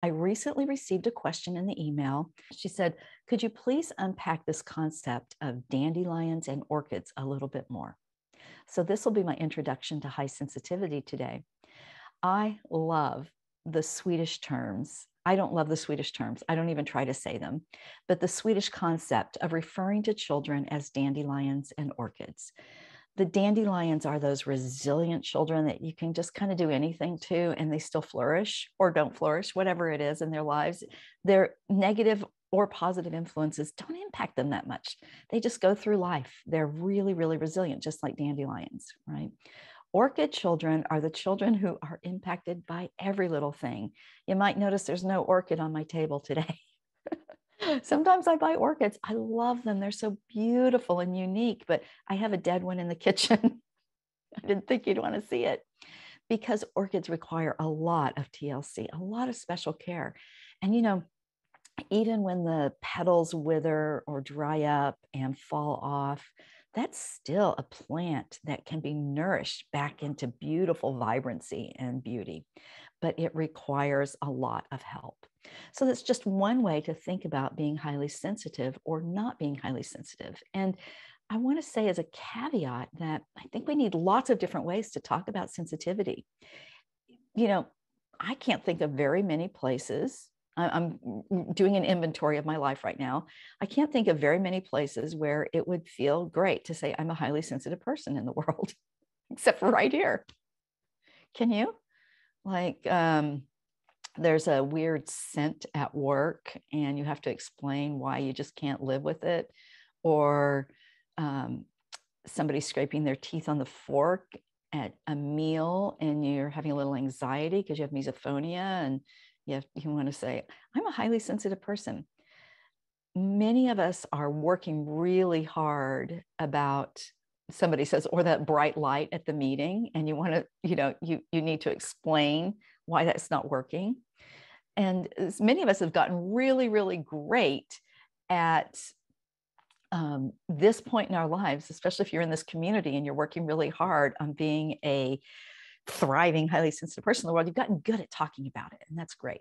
I recently received a question in the email. She said, could you please unpack this concept of dandelions and orchids a little bit more? So this will be my introduction to high sensitivity today. I love the Swedish terms. I don't love the Swedish terms. I don't even try to say them, but the Swedish concept of referring to children as dandelions and orchids. The dandelions are those resilient children that you can just kind of do anything to and they still flourish or don't flourish, whatever it is in their lives. Their negative or positive influences don't impact them that much. They just go through life. They're really, really resilient, just like dandelions, right? Orchid children are the children who are impacted by every little thing. You might notice there's no orchid on my table today. Sometimes I buy orchids. I love them. They're so beautiful and unique, but I have a dead one in the kitchen. I didn't think you'd want to see it because orchids require a lot of TLC, a lot of special care. And, even when the petals wither or dry up and fall off, that's still a plant that can be nourished back into beautiful vibrancy and beauty, but it requires a lot of help. So that's just one way to think about being highly sensitive or not being highly sensitive. And I want to say as a caveat that I think we need lots of different ways to talk about sensitivity. I can't think of very many places. I'm doing an inventory of my life right now. I can't think of very many places where it would feel great to say I'm a highly sensitive person in the world, except for right here. Can you? There's a weird scent at work and you have to explain why you just can't live with it. Or somebody scraping their teeth on the fork at a meal and you're having a little anxiety because you have misophonia and you want to say, I'm a highly sensitive person. Many of us are working really hard about somebody says, or that bright light at the meeting, and you want to, you need to explain why that's not working. And many of us have gotten really, really great at this point in our lives, especially if you're in this community and you're working really hard on being a thriving, highly sensitive person in the world, you've gotten good at talking about it, and that's great.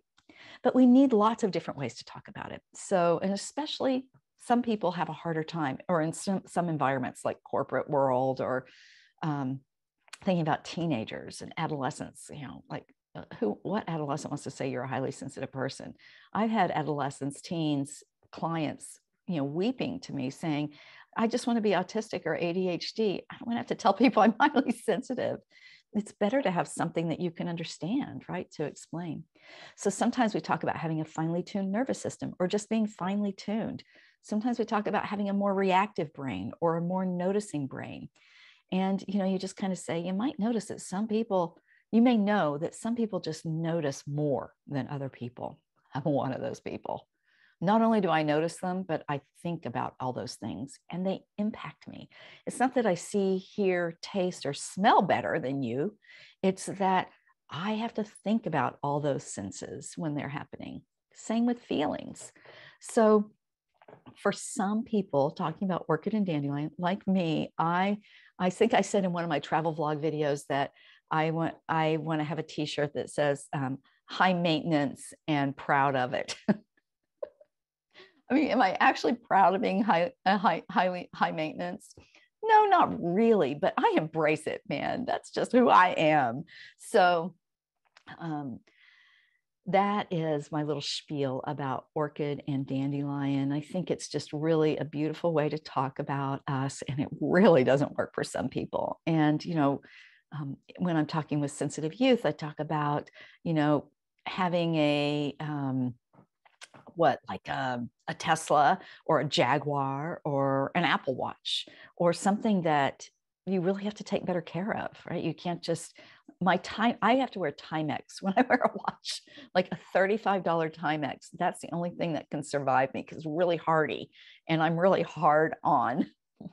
But we need lots of different ways to talk about it. So, and especially some people have a harder time, or in some environments like corporate world, or thinking about teenagers and adolescents, what adolescent wants to say you're a highly sensitive person? I've had adolescents, teens, clients, weeping to me saying, I just want to be autistic or ADHD. I don't want to have to tell people I'm highly sensitive. It's better to have something that you can understand, right, to explain. So sometimes we talk about having a finely tuned nervous system or just being finely tuned. Sometimes we talk about having a more reactive brain or a more noticing brain. And, you just kind of say, you might notice that some people, you may know that some people just notice more than other people. I'm one of those people. Not only do I notice them, but I think about all those things and they impact me. It's not that I see, hear, taste, or smell better than you. It's that I have to think about all those senses when they're happening. Same with feelings. So for some people, talking about orchid and dandelion, like me, I think I said in one of my travel vlog videos that I want to have a t-shirt that says high maintenance and proud of it. I mean, am I actually proud of being highly high maintenance? No, not really, but I embrace it, man. That's just who I am. So that is my little spiel about orchid and dandelion. I think it's just really a beautiful way to talk about us, and it really doesn't work for some people. And, when I'm talking with sensitive youth, I talk about, having a Tesla or a Jaguar or an Apple Watch or something that you really have to take better care of, right? You can't just, I have to wear Timex when I wear a watch, like a $35 Timex. That's the only thing that can survive me because it's really hardy and I'm really hard on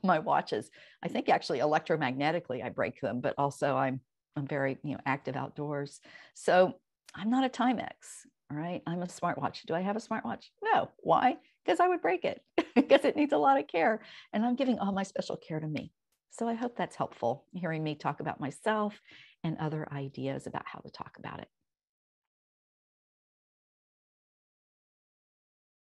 my watches. I think actually electromagnetically I break them, but also I'm very, active outdoors. So I'm not a Timex. All right. I'm a smartwatch. Do I have a smartwatch? No. Why? Because I would break it because it needs a lot of care. And I'm giving all my special care to me. So I hope that's helpful, hearing me talk about myself and other ideas about how to talk about it.